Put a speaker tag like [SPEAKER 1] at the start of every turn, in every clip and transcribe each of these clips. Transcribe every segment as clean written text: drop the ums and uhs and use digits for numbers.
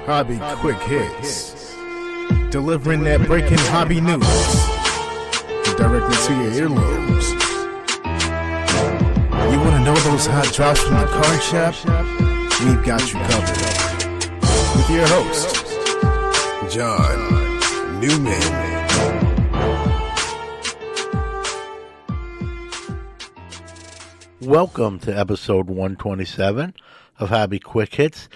[SPEAKER 1] Hobby Quick Hits. Delivering that breaking hobby news directly to your earlobes. You want to know those hot drops from the card shop? We've got you covered. With your host, John Newman.
[SPEAKER 2] Welcome to episode 127 of Hobby Quick Hits.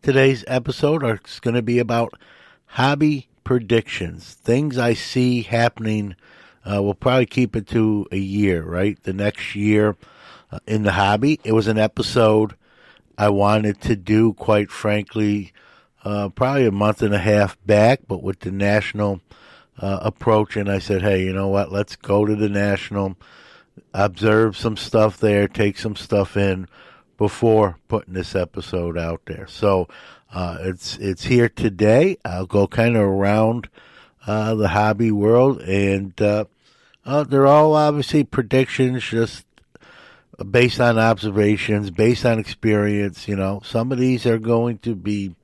[SPEAKER 2] Today's episode is going to be about hobby predictions, things I see happening. We'll probably keep it to a year, right? The next year in the hobby. It was an episode I wanted to do, quite frankly, probably a month and a half back, but with the national approach, and I said, hey, you know what? Let's go to the national, observe some stuff there, take some stuff in before putting this episode out there. So it's here today. I'll go kind of around the hobby world, and they're all obviously predictions, just based on observations, based on experience. You know, some of these are going to be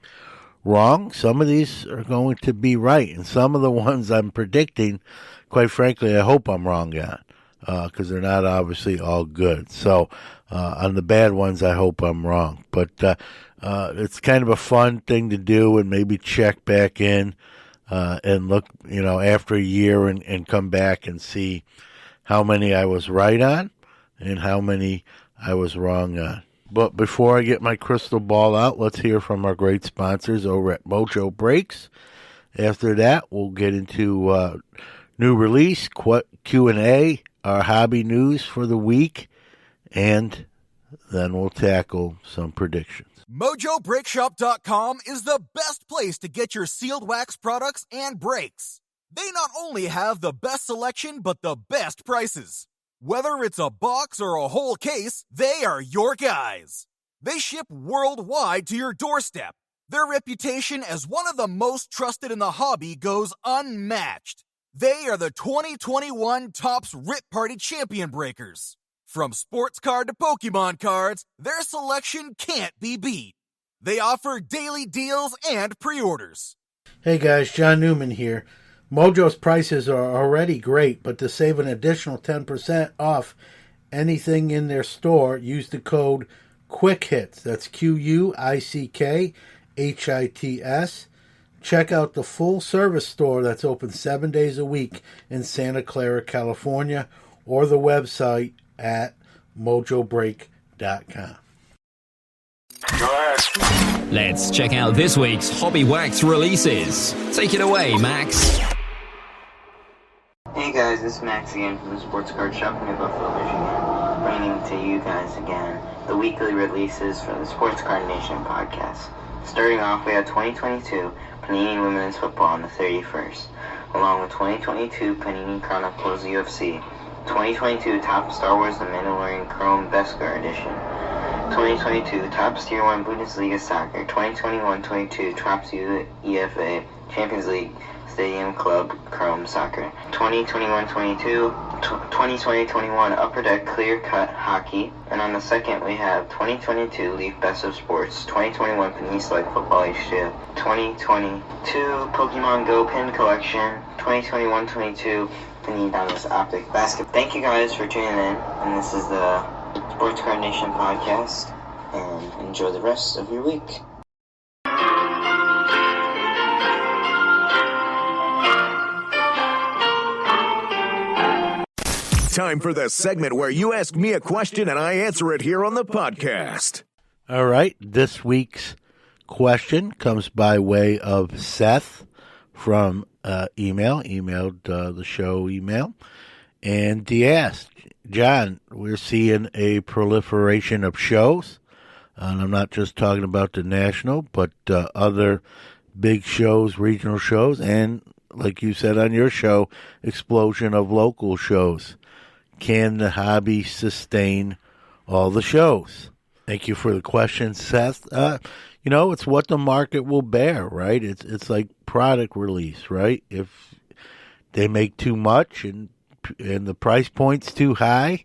[SPEAKER 2] wrong, some of these are going to be right, and some of the ones I'm predicting, quite frankly, I hope I'm wrong on, because they're not obviously all good. So on the bad ones, I hope I'm wrong. But it's kind of a fun thing to do, and maybe check back in and look, you know, after a year and come back and see how many I was right on and how many I was wrong on. But before I get my crystal ball out, let's hear from our great sponsors over at Mojo Breaks. After that, we'll get into new release, Q&A, our hobby news for the week, and then we'll tackle some predictions.
[SPEAKER 3] MojoBreakShop.com is the best place to get your sealed wax products and brakes. They not only have the best selection, but the best prices. Whether it's a box or a whole case, they are your guys. They ship worldwide to your doorstep. Their reputation as one of the most trusted in the hobby goes unmatched. They are the 2021 Topps Rip Party Champion Breakers. From sports card to Pokemon cards, their selection can't be beat. They offer daily deals and pre-orders.
[SPEAKER 2] Hey guys, John Newman here. Mojo's prices are already great, but to save an additional 10% off anything in their store, use the code QUICKHITS. That's QUICKHITS. Check out the full-service store that's open 7 days a week in Santa Clara, California, or the website at mojobreak.com.
[SPEAKER 4] Let's check out this week's Hobby Wax releases. Take it away, Max.
[SPEAKER 5] Hey guys, this is Max again from the Sports Card Shop in New Buffalo, Michigan, bringing to you guys again the weekly releases for the Sports Card Nation podcast. Starting off, we have 2022 Panini Women's Football on the 31st, along with 2022 Panini Chronicles UFC, 2022 Top Star Wars The Mandalorian Chrome Beskar Edition, 2022 Topps Tier 1 Bundesliga Soccer, 2021-22 Topps UEFA Champions League Stadium Club Chrome Soccer, 2021-22 2020-21 Upper Deck Clear Cut Hockey, and on the second we have 2022 Leaf Best of Sports, 2021 Panini Select Football H2, 2022 Pokemon Go Pin Collection, 2021-22 Panini Diamond Optic Basket. Thank you guys for tuning in, and this is the Sports Card Nation podcast, and enjoy the rest of your week.
[SPEAKER 6] Time for the segment where you ask me a question and I answer it here on the podcast.
[SPEAKER 2] All right, this week's question comes by way of Seth from emailed the show email, and he asked, John, we're seeing a proliferation of shows, and I'm not just talking about the national, but other big shows, regional shows, and like you said on your show, explosion of local shows. Can the hobby sustain all the shows? Thank you for the question, Seth. You know, it's what the market will bear, right? It's like product release, right? If they make too much and the price point's too high,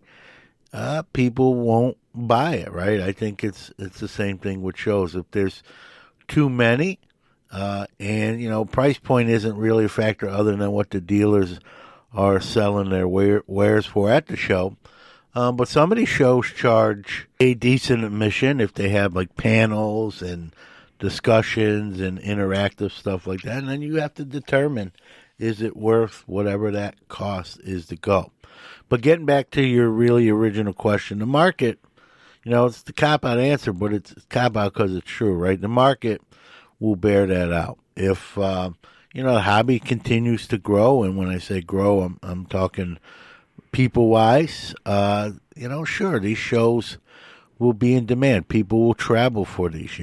[SPEAKER 2] people won't buy it, right? I think it's the same thing with shows. If there's too many, And price point isn't really a factor other than what the dealers are selling their wares for at the show. But some of these shows charge a decent admission if they have like panels and discussions and interactive stuff like that. And then you have to determine, is it worth whatever that cost is to go? But getting back to your really original question, the market, it's the cop-out answer, but it's cop-out because it's true, right? The market will bear that out. If, the hobby continues to grow, and when I say grow, I'm talking people-wise, sure, these shows will be in demand. People will travel for these,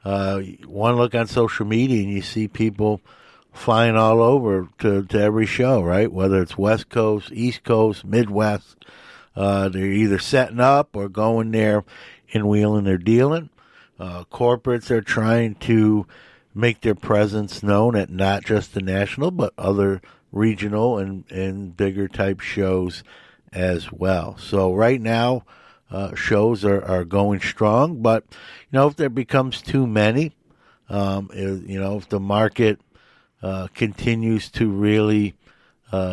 [SPEAKER 2] one look on social media and you see people flying all over to every show, right? Whether it's West Coast, East Coast, Midwest, they're either setting up or going there and wheeling or dealing. Corporates are trying to make their presence known at not just the national, but other regional and bigger type shows as well. So right now, shows are going strong, but if there becomes too many, if the market continues to really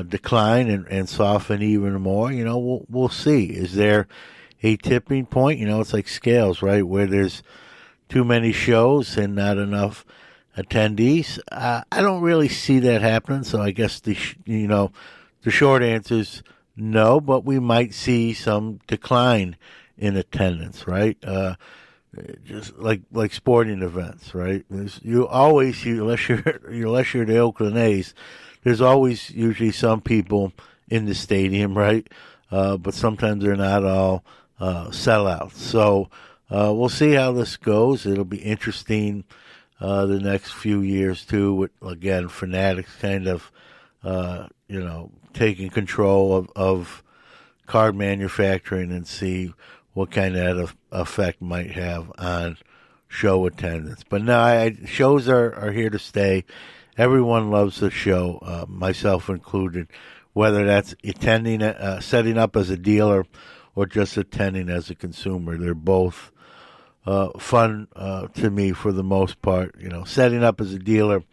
[SPEAKER 2] decline and soften even more, we'll see. Is there a tipping point? It's like scales, right? Where there's too many shows and not enough attendees. I don't really see that happening. So I guess the short answer is no, but we might see some decline in attendance, right? Just like sporting events, right? Unless you're the Oakland A's, there's always usually some people in the stadium, right? But sometimes they're not all sellouts. So we'll see how this goes. It'll be interesting the next few years too. With again, Fanatics kind of taking control of card manufacturing and see what kind of effect might have on show attendance. But no, shows are here to stay. Everyone loves the show, myself included, whether that's attending, setting up as a dealer, or just attending as a consumer. They're both fun to me for the most part. Setting up as a dealer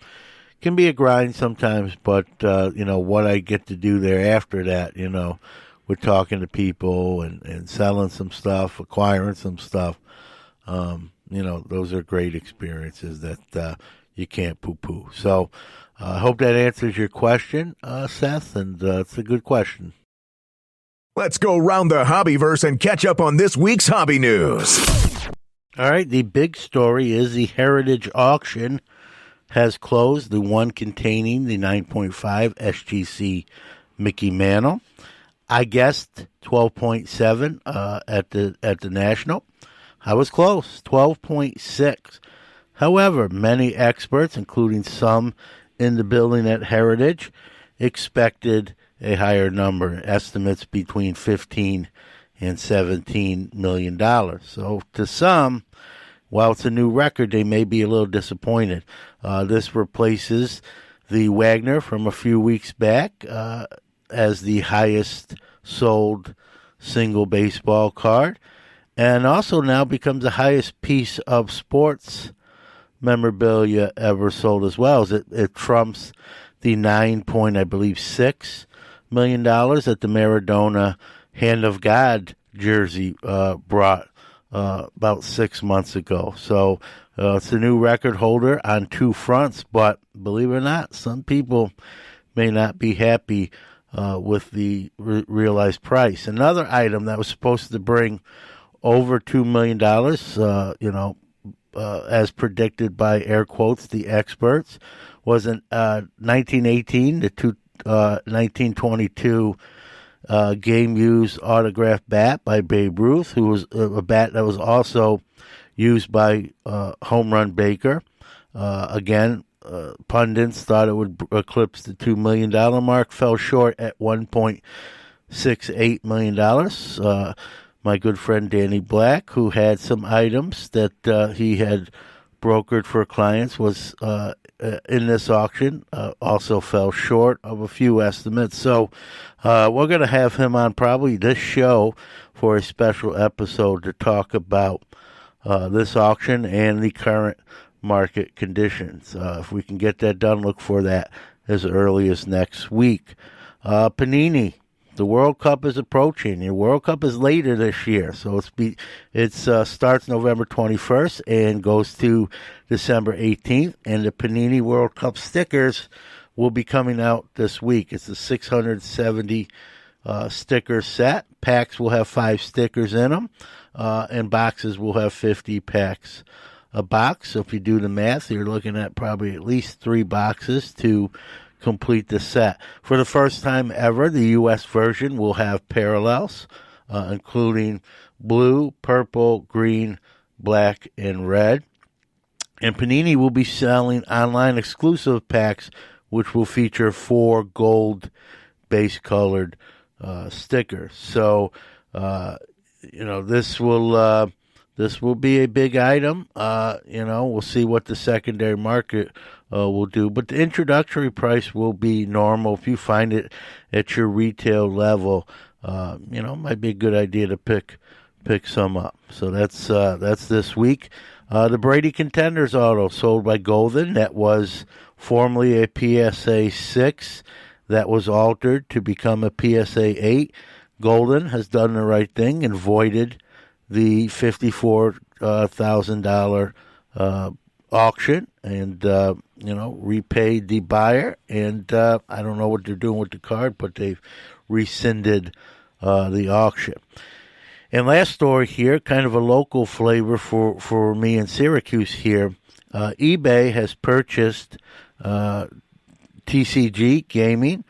[SPEAKER 2] can be a grind sometimes, but what I get to do there after that, with talking to people and selling some stuff, acquiring some stuff, those are great experiences that you can't poo-poo. So I hope that answers your question, Seth, and it's a good question.
[SPEAKER 6] Let's go round the hobbyverse and catch up on this week's hobby news.
[SPEAKER 2] All right, the big story is the Heritage auction has closed, the one containing the 9.5 SGC Mickey Mantle. I guessed 12.7 at the National. I was close, 12.6. However, many experts, including some in the building at Heritage, expected a higher number, estimates between $15 and $17 million. So to some, while it's a new record, they may be a little disappointed. This replaces the Wagner from a few weeks back as the highest sold single baseball card, and also now becomes the highest piece of sports memorabilia ever sold as well. As it trumps the $9.6 million that the Maradona Hand of God jersey brought about 6 months ago. So it's a new record holder on two fronts, but believe it or not, some people may not be happy with the realized price. Another item that was supposed to bring over $2 million, as predicted by air quotes, the experts, was an 1918 to 1922 game-used autographed bat by Babe Ruth, who was a bat that was also used by Home Run Baker. Again, pundits thought it would eclipse the $2 million mark, fell short at $1.68 million. My good friend Danny Black, who had some items that he had brokered for clients, was in this auction, also fell short of a few estimates. So we're going to have him on probably this show for a special episode to talk about this auction and the current market conditions. If we can get that done, look for that as early as next week. Panini, the World Cup is approaching. The World Cup is later this year, so it starts November 21st and goes to December 18th, and the Panini World Cup stickers will be coming out this week. It's a 670 sticker set. Packs will have 5 stickers in them, and boxes will have 50 packs a box. So if you do the math, you're looking at probably at least 3 boxes to complete the set. For the first time ever, the U.S. version will have parallels, including blue, purple, green, black, and red. And Panini will be selling online exclusive packs, which will feature 4 gold base-colored stickers. So, this will be a big item. We'll see what the secondary market will do. But the introductory price will be normal. If you find it at your retail level, it might be a good idea to pick some up. So that's this week. The Brady Contenders auto sold by Golden. That was formerly a PSA 6 that was altered to become a PSA 8. Golden has done the right thing and voided the $54,000 auction and, repaid the buyer. And I don't know what they're doing with the card, but they've rescinded the auction. And last story here, kind of a local flavor for me in Syracuse here. eBay has purchased TCG Gaming,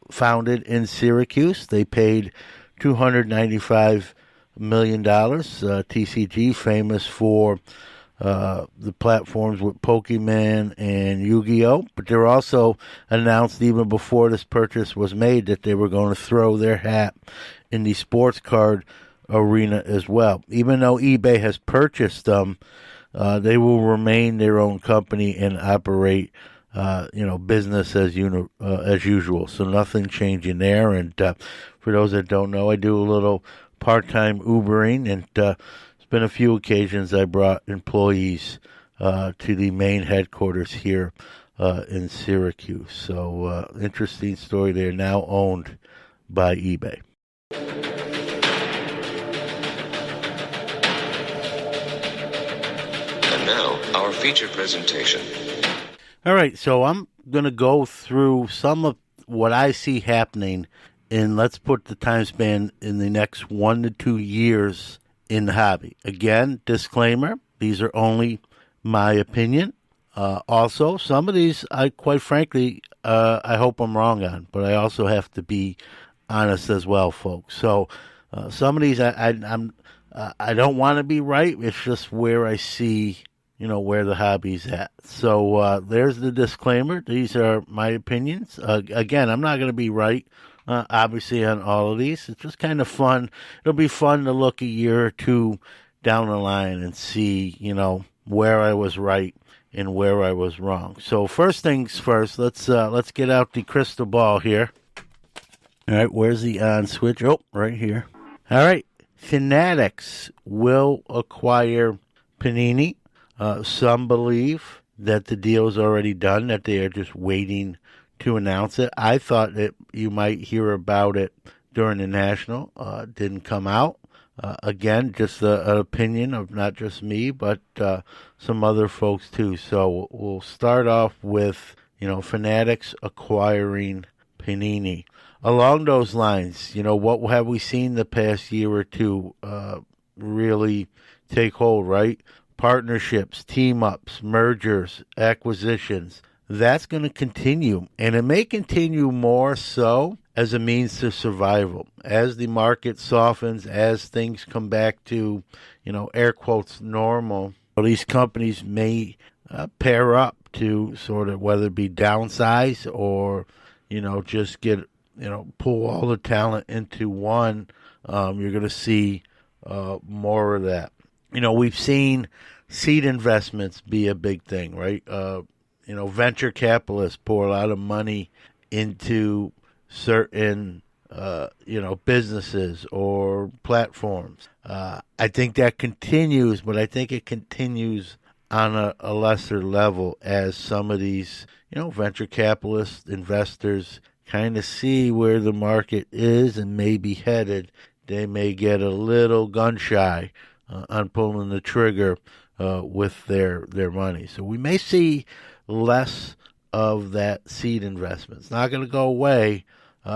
[SPEAKER 2] founded in Syracuse. They paid $295 million. TCG, famous for the platforms with Pokemon and Yu-Gi-Oh! But they're also announced even before this purchase was made that they were going to throw their hat in the sports card arena as well. Even though eBay has purchased them, they will remain their own company and operate business as usual. So nothing changing there. And for those that don't know, I do a little part-time Ubering, and there's been a few occasions I brought employees to the main headquarters here in Syracuse. So interesting story. They're now owned by eBay.
[SPEAKER 7] And now, our feature presentation.
[SPEAKER 2] All right, so I'm going to go through some of what I see happening in, let's put the time span, in the next 1 to 2 years in the hobby. Again, disclaimer, these are only my opinion. Also, some of these, I hope I'm wrong on, but I also have to be honest as well, folks. So some of these, I don't want to be right. It's just where I see, where the hobby's at. So there's the disclaimer. These are my opinions. Again, I'm not going to be right, obviously, on all of these. It's just kind of fun. It'll be fun to look a year or two down the line and see, where I was right and where I was wrong. So first things first, let's get out the crystal ball here. All right, where's the on switch? Oh, right here. All right, Fanatics will acquire Panini. Some believe that the deal is already done, that they are just waiting to announce it. I thought that you might hear about it during the National. Didn't come out. Again, just an opinion of not just me, but some other folks too. So we'll start off with, Fanatics acquiring Panini. Along those lines, what have we seen the past year or two really take hold, right? Partnerships, team-ups, mergers, acquisitions. That's going to continue, and it may continue more so as a means to survival. As the market softens, as things come back to, air quotes, normal, these companies may pair up to sort of, whether it be downsize or, just get, pull all the talent into one. You're going to see more of that. We've seen seed investments be a big thing, right? Venture capitalists pour a lot of money into certain, businesses or platforms. I think that continues, but I think it continues on a lesser level as some of these, venture capitalists, investors kind of see where the market is and may be headed. They may get a little gun shy on pulling the trigger with their money. So we may see less of that seed investment. It's not going to go away.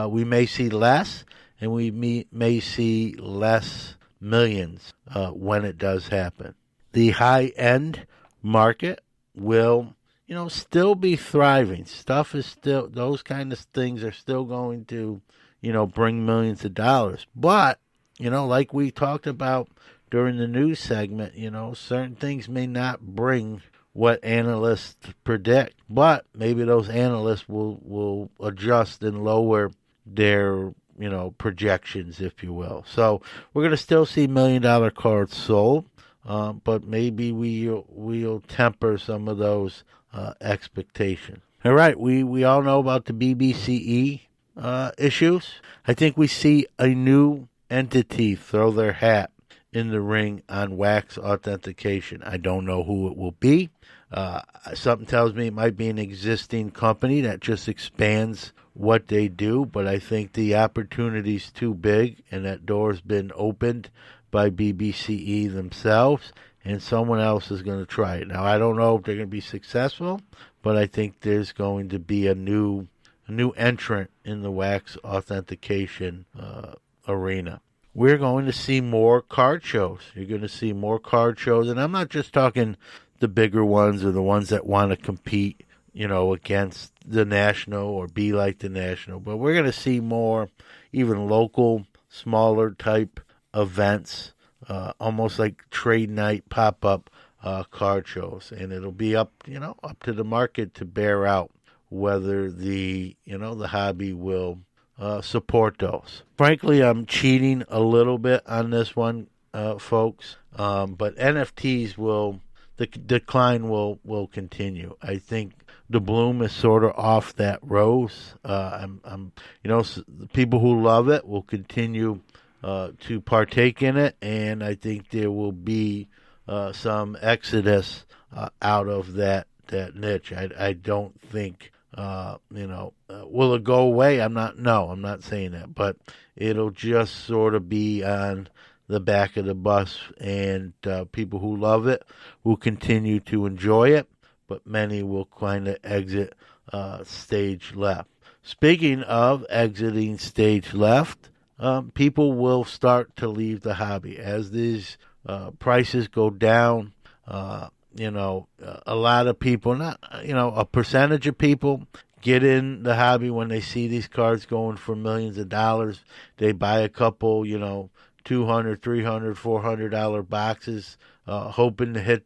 [SPEAKER 2] We may see less, and we may see less millions when it does happen. The high-end market will, still be thriving. Stuff is still, those kind of things are still going to, bring millions of dollars. But, like we talked about during the news segment, certain things may not bring what analysts predict, but maybe those analysts will adjust and lower their, projections, if you will. So we're going to still see $1 million cards sold, but maybe we'll temper some of those expectations. All right, we all know about the BBCE issues. I think we see a new entity throw their hat in the ring on wax authentication. I don't know who it will be. Something tells me it might be an existing company that just expands what they do, but I think the opportunity's too big, and that door's been opened by BBCE themselves, and someone else is going to try it. Now, I don't know if they're going to be successful, but I think there's going to be a new entrant in the wax authentication arena. We're going to see more card shows. You're going to see more card shows, and I'm not just talking the bigger ones or the ones that want to compete, against the national or be like the national, but we're going to see more even local, smaller type events, almost like trade night pop-up card shows, and it'll be up to the market to bear out whether the hobby will support those. Frankly, I'm cheating a little bit on this one, folks, but NFTs the decline will continue. I think the bloom is sort of off that rose. The people who love it will continue to partake in it, and I think there will be some exodus out of that niche. I don't think will it go away? I'm not saying that, but it'll just sort of be on the back of the bus, and people who love it will continue to enjoy it, but many will kind of exit stage left. Speaking of exiting stage left, people will start to leave the hobby as these prices go down. A lot of people, a percentage of people get in the hobby when they see these cards going for millions of dollars. They buy a couple, $200, $300, $400 boxes, hoping to hit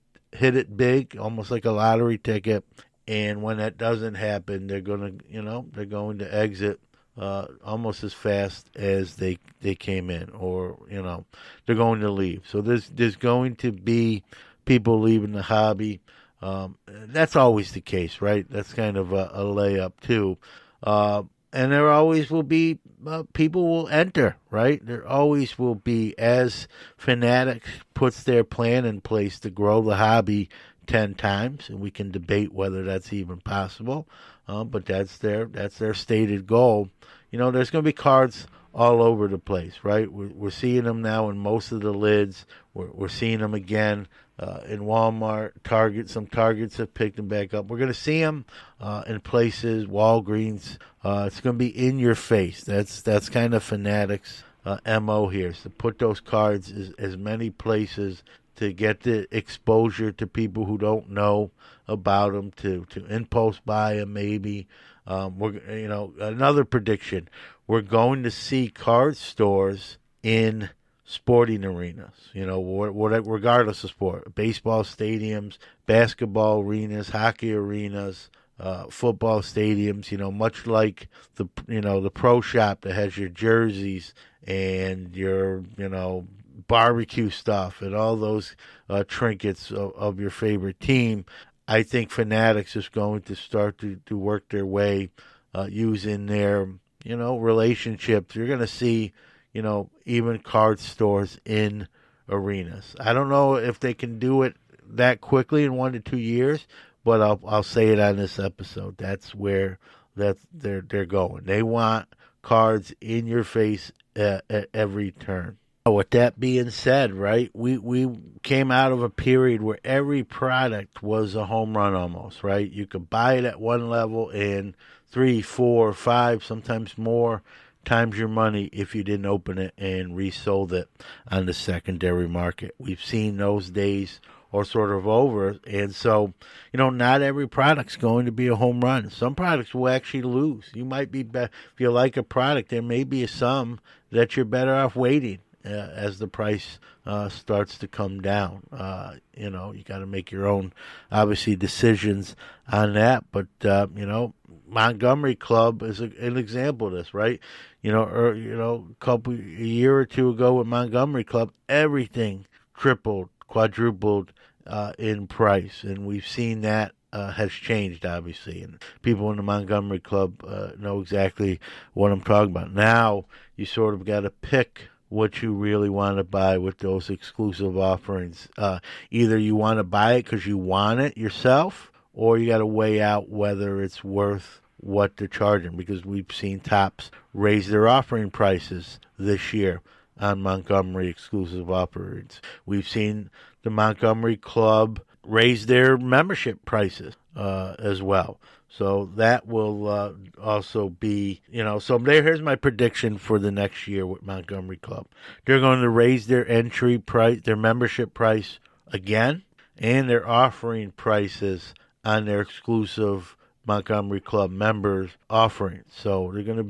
[SPEAKER 2] it big, almost like a lottery ticket. And when that doesn't happen, they're going to exit almost as fast as they came in, or they're going to leave. So there's going to be people leaving the hobby. That's always the case, right? That's kind of a layup too. And there always will be people will enter, right? There always will be, as Fanatics puts their plan in place to grow the hobby 10 times, and we can debate whether that's even possible. But that's their stated goal. There's going to be cards all over the place, right? We're seeing them now in most of the lids. We're seeing them again in Walmart, Target. Some Targets have picked them back up. We're going to see them in places, Walgreens. It's going to be in your face. That's kind of Fanatics' MO here, is to put those cards as many places to get the exposure to people who don't know about them, to impulse buy them maybe. Another prediction, we're going to see card stores in sporting arenas, regardless of sport, baseball stadiums, basketball arenas, hockey arenas, football stadiums, much like the pro shop that has your jerseys and your, barbecue stuff and all those trinkets of your favorite team. I think Fanatics is going to start to work their way using their, relationships. You're going to see, even card stores in arenas. I don't know if they can do it that quickly in 1 to 2 years, but I'll say it on this episode. That's where they're going. They want cards in your face at every turn. With that being said, right, we came out of a period where every product was a home run almost, right? You could buy it at one level and 3, 4, 5, sometimes more times your money if you didn't open it and resold it on the secondary market. We've seen those days are sort of over, and so, not every product's going to be a home run. Some products will actually lose. You might be, if you like a product, there may be some that you're better off waiting as the price starts to come down. You got to make your own, obviously, decisions on that. But, Montgomery Club is an example of this, right? A year or two ago with Montgomery Club, everything tripled, quadrupled in price. And we've seen that has changed, obviously. And people in the Montgomery Club know exactly what I'm talking about. Now, you sort of got to pick what you really want to buy with those exclusive offerings. Either you want to buy it because you want it yourself, or you got to weigh out whether it's worth what they're charging, because we've seen Topps raise their offering prices this year on Montgomery exclusive offerings. We've seen the Montgomery Club raise their membership prices as well. So that will also be, so here's my prediction for the next year with Montgomery Club. They're going to raise their entry price, their membership price again, and their offering prices on their exclusive Montgomery Club members offering. So it's going to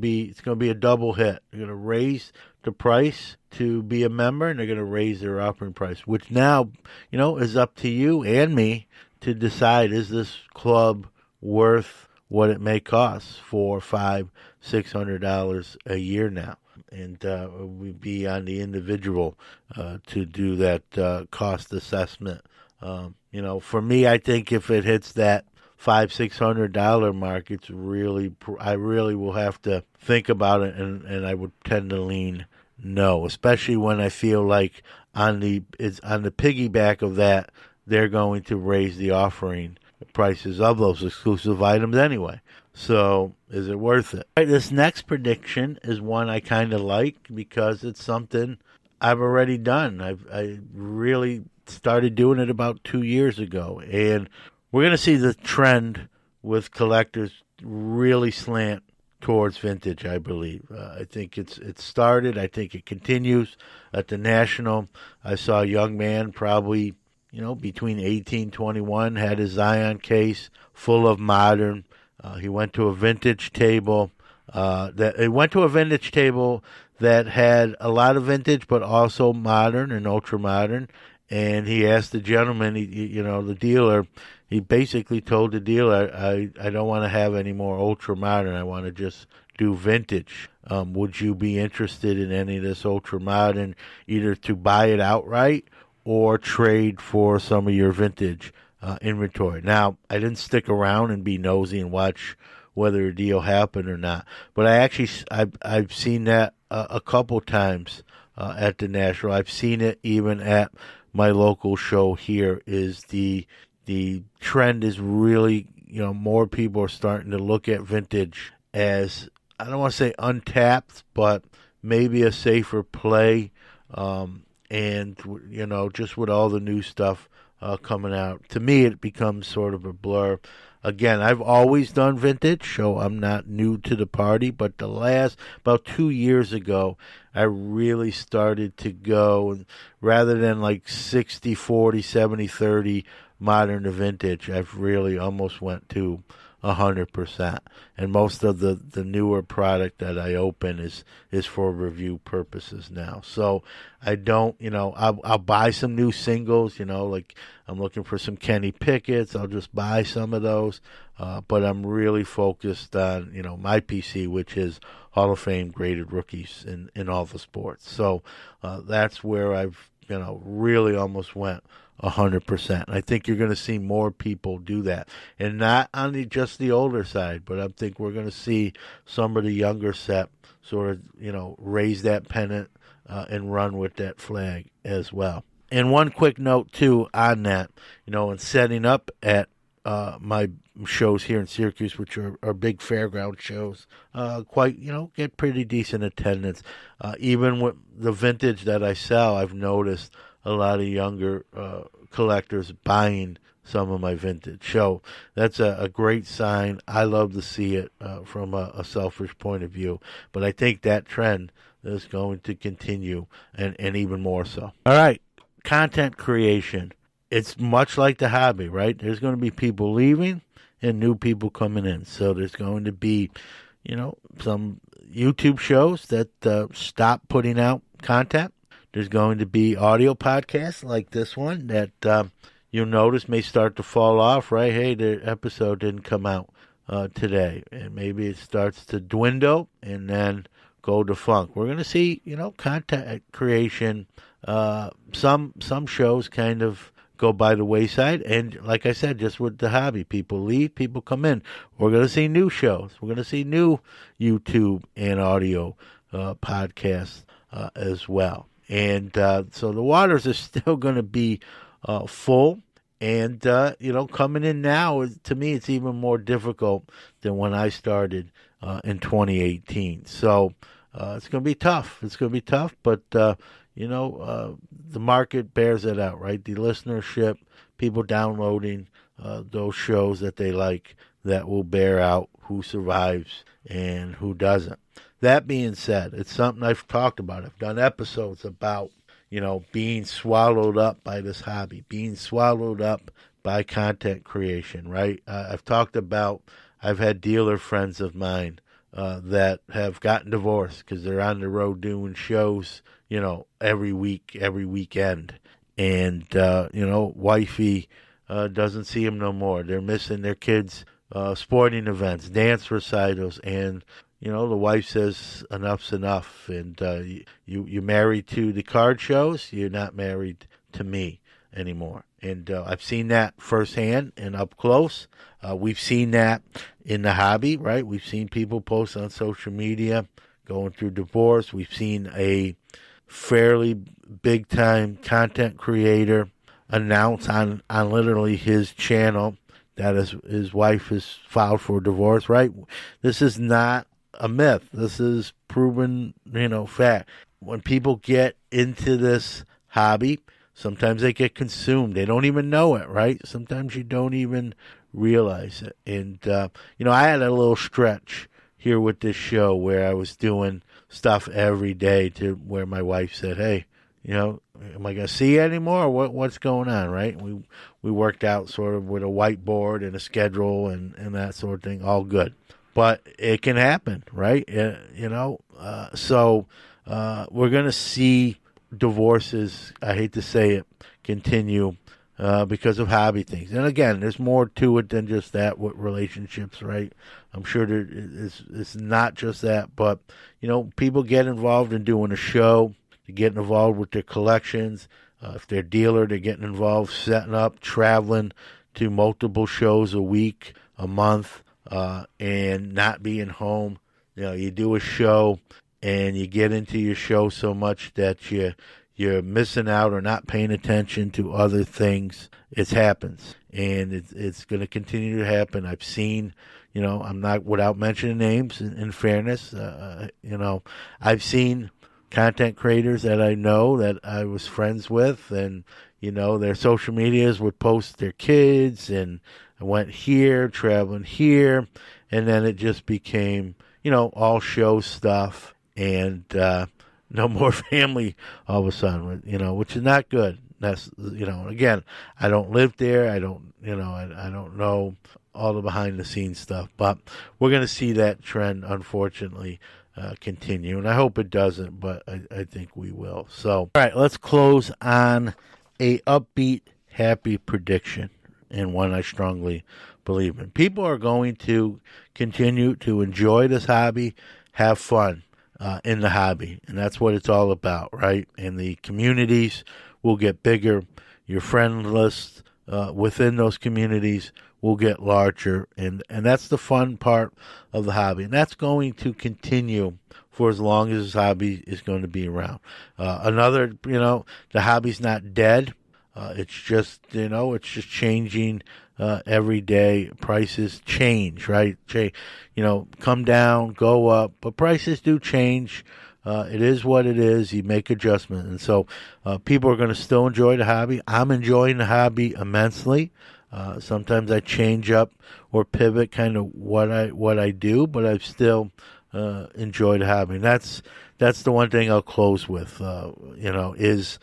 [SPEAKER 2] be a double hit. They're going to raise the price to be a member, and they're going to raise their offering price, which now, is up to you and me to decide, is this club worth what it may cost, $400, $500, $600 a year now. And we'd be on the individual to do that cost assessment. For me, I think if it hits that $500-$600 mark, I really will have to think about it, and I would tend to lean no, especially when I feel like on the piggyback of that, they're going to raise the offering prices of those exclusive items anyway. So is it worth it? All right, this next prediction is one I kind of like because it's something I've already done. I really started doing it about 2 years ago, and we're going to see the trend with collectors really slant towards vintage, I believe. I think it started. I think it continues at the National. I saw a young man, probably between 18 and 21, had his Zion case full of modern. He went to a vintage table. That had a lot of vintage, but also modern and ultra modern. And he asked the gentleman, the dealer. He basically told the dealer, I don't want to have any more ultra modern. I want to just do vintage. Would you be interested in any of this ultra modern, either to buy it outright or trade for some of your vintage inventory? Now, I didn't stick around and be nosy and watch whether a deal happened or not, but I've seen that a couple times at the National. I've seen it even at my local show here. Is the trend is really, more people are starting to look at vintage as, I don't want to say untapped, but maybe a safer play. And, just with all the new stuff coming out, to me it becomes sort of a blur. Again, I've always done vintage, so I'm not new to the party, but the last, about 2 years ago, I really started to go, and rather than like 60-40, 70-30 modern to vintage, I've really almost went to 100%. And most of the newer product that I open is for review purposes now. So I don't, I'll buy some new singles, like I'm looking for some Kenny Pickett's. I'll just buy some of those. But I'm really focused on, my PC, which is Hall of Fame graded rookies in all the sports. So that's where I've, really almost went 100%. I think you're going to see more people do that, and not on just the older side, but I think we're going to see some of the younger set sort of, raise that pennant and run with that flag as well. And one quick note, too, on that, in setting up at my shows here in Syracuse, which are big fairground shows, get pretty decent attendance. Even with the vintage that I sell, I've noticed a lot of younger collectors buying some of my vintage. So that's a great sign. I love to see it from a selfish point of view. But I think that trend is going to continue and even more so. All right, content creation. It's much like the hobby, right? There's going to be people leaving and new people coming in. So there's going to be, some YouTube shows that stop putting out content. There's going to be audio podcasts like this one that you'll notice may start to fall off, right? Hey, the episode didn't come out today. And maybe it starts to dwindle and then go defunct. We're going to see, content creation. Some shows kind of go by the wayside. And like I said, just with the hobby, people leave, people come in. We're going to see new shows. We're going to see new YouTube and audio podcasts as well. And so the waters are still going to be full. And, coming in now, to me, it's even more difficult than when I started in 2018. So it's going to be tough. It's going to be tough, but, the market bears it out, right? The listenership, people downloading those shows that they like, that will bear out who survives and who doesn't. That being said, it's something I've talked about. I've done episodes about, being swallowed up by this hobby, being swallowed up by content creation, right? I've talked about, I've had dealer friends of mine that have gotten divorced because they're on the road doing shows, every week, every weekend. And, wifey doesn't see them no more. They're missing their kids' sporting events, dance recitals, and the wife says enough's enough, and you're married to the card shows. You're not married to me anymore. And I've seen that firsthand and up close. We've seen that in the hobby, right? We've seen people post on social media going through divorce. We've seen a fairly big-time content creator announce on literally his channel that his wife has filed for divorce, right? This is not a myth. This is proven, fact. When people get into this hobby, sometimes they get consumed. They don't even know it, right? Sometimes you don't even realize it. And, I had a little stretch here with this show where I was doing stuff every day to where my wife said, hey, am I going to see you anymore? Or what's going on, right? We worked out sort of with a whiteboard and a schedule and that sort of thing. All good. But it can happen, right? So we're going to see divorces, I hate to say it, continue because of hobby things. And again, there's more to it than just that with relationships, right? I'm sure it's not just that, but, people get involved in doing a show, they're getting involved with their collections. If they're a dealer, they're getting involved, setting up, traveling to multiple shows a week, a month, and not being home. You do a show and you get into your show so much that you're missing out or not paying attention to other things. It happens, and it's going to continue to happen. I've seen, I'm not, without mentioning names, in fairness, I've seen content creators that I know that I was friends with, and, their social medias would post their kids, and I went here, traveling here, and then it just became, all show stuff, and no more family all of a sudden, which is not good. That's, again, I don't live there. I don't, I don't know all the behind the scenes stuff, but we're going to see that trend, unfortunately, continue. And I hope it doesn't, but I think we will. So, all right, let's close on a upbeat, happy prediction, and one I strongly believe in. People are going to continue to enjoy this hobby, have fun in the hobby, and that's what it's all about, right? And the communities will get bigger. Your friend list within those communities will get larger, and that's the fun part of the hobby, and that's going to continue for as long as this hobby is going to be around. The hobby's not dead. It's just changing every day. Prices change, right? Come down, go up, but prices do change. It is what it is. You make adjustments, and so people are going to still enjoy the hobby. I'm enjoying the hobby immensely. Sometimes I change up or pivot kind of what I do, but I still enjoy the hobby. And that's the one thing I'll close with. Is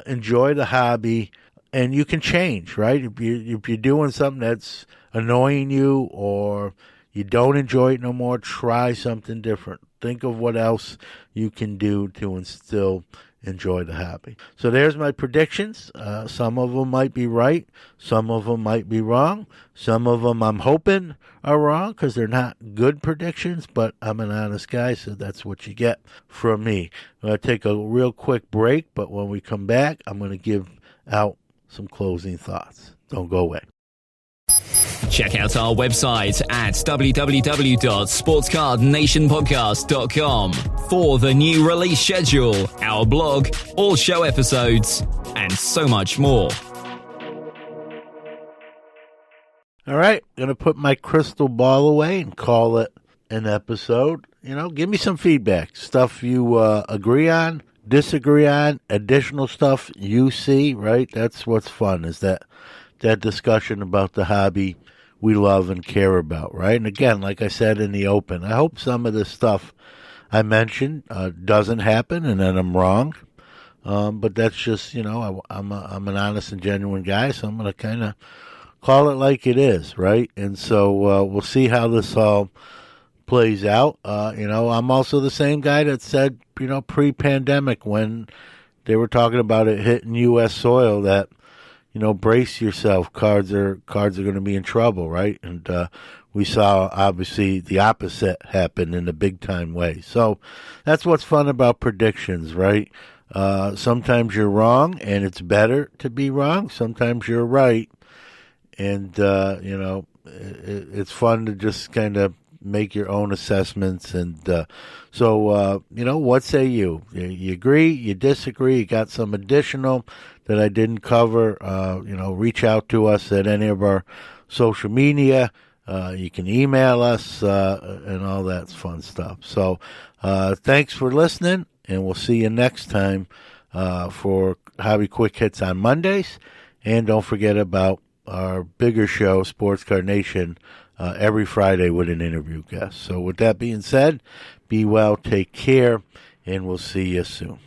[SPEAKER 2] enjoy the hobby, and you can change, right? If you're doing something that's annoying you or you don't enjoy it no more, try something different. Think of what else you can do to still enjoy the hobby. So there's my predictions. Some of them might be right. Some of them might be wrong. Some of them I'm hoping are wrong because they're not good predictions, but I'm an honest guy, so that's what you get from me. I'm going to take a real quick break, but when we come back, I'm going to give out some closing thoughts. Don't go away.
[SPEAKER 4] Check out our website at www.sportscardnationpodcast.com for the new release schedule, our blog, all show episodes, and so much more.
[SPEAKER 2] All right, going to put my crystal ball away and call it an episode. Give me some feedback, stuff you agree on, disagree on, additional stuff you see, right? That's what's fun, is that discussion about the hobby we love and care about, right? And again, like I said in the open, I hope some of this stuff I mentioned doesn't happen and then I'm wrong. But that's just, I'm an honest and genuine guy, so I'm going to kind of call it like it is, right? And so we'll see how this all plays out. I'm also the same guy that said, pre-pandemic when they were talking about it hitting U.S. soil that, brace yourself. Cards are going to be in trouble, right? And we saw, obviously, the opposite happen in a big-time way. So that's what's fun about predictions, right? Sometimes you're wrong, and it's better to be wrong. Sometimes you're right, and, it's fun to just kind of make your own assessments. And so, what say you? You agree? You disagree? You got some additional that I didn't cover? Reach out to us at any of our social media. You can email us and all that fun stuff. So thanks for listening, and we'll see you next time for Hobby Quick Hits on Mondays. And don't forget about our bigger show, Sports Card Nation, every Friday with an interview guest. So with that being said, be well, take care, and we'll see you soon.